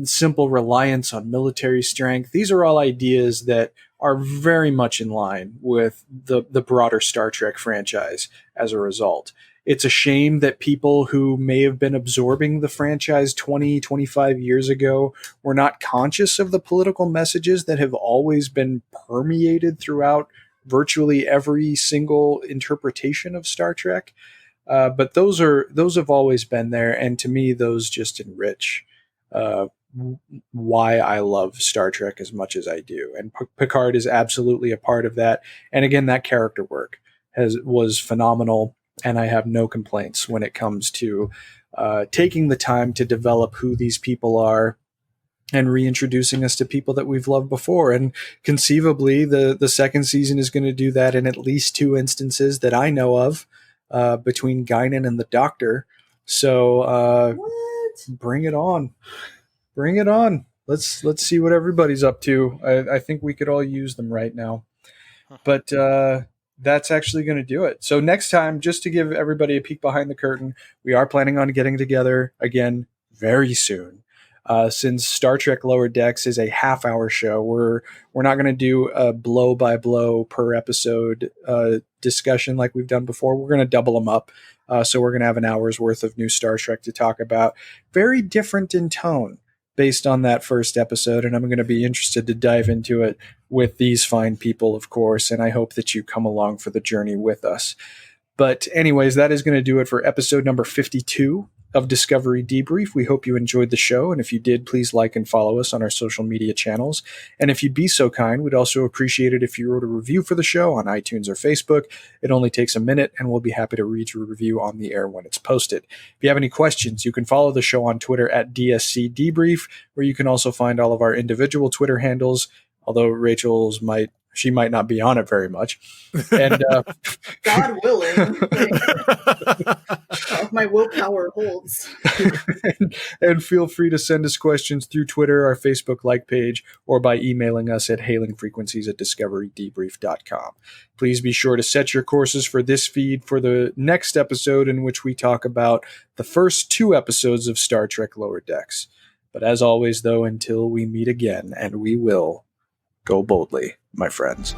simple reliance on military strength. These are all ideas that are very much in line with the broader Star Trek franchise as a result. It's a shame that people who may have been absorbing the franchise 20, 25 years ago were not conscious of the political messages that have always been permeated throughout virtually every single interpretation of Star Trek. But those have always been there. And to me, those just enrich why I love Star Trek as much as I do. And Picard is absolutely a part of that. And again, that character work was phenomenal. And I have no complaints when it comes to taking the time to develop who these people are and reintroducing us to people that we've loved before. And conceivably, the second season is going to do that in at least 2 instances that I know of, between Guinan and the Doctor. So bring it on. Bring it on. Let's see what everybody's up to. I think we could all use them right now. But that's actually going to do it. So next time, just to give everybody a peek behind the curtain, we are planning on getting together again very soon. Since Star Trek Lower Decks is a half-hour show, we're not going to do a blow-by-blow per episode discussion like we've done before. We're going to double them up. So we're going to have an hour's worth of new Star Trek to talk about. Very different in tone based on that first episode, and I'm going to be interested to dive into it with these fine people, of course, and I hope that you come along for the journey with us. But anyways, that is going to do it for episode number 52 of Discovery Debrief. We hope you enjoyed the show, and if you did, please like and follow us on our social media channels. And if you'd be so kind, we'd also appreciate it if you wrote a review for the show on iTunes or Facebook. It only takes a minute, and we'll be happy to read your review on the air when it's posted. If you have any questions, you can follow the show on Twitter at DSC Debrief, where you can also find all of our individual Twitter handles, although Rachel's might not be on it very much. And God willing, if my willpower holds. and feel free to send us questions through Twitter, our Facebook like page, or by emailing us at hailingfrequencies@discoverydebrief.com. Please be sure to set your courses for this feed for the next episode, in which we talk about the first 2 episodes of Star Trek Lower Decks. But as always, though, until we meet again, and we will, go boldly, my friends.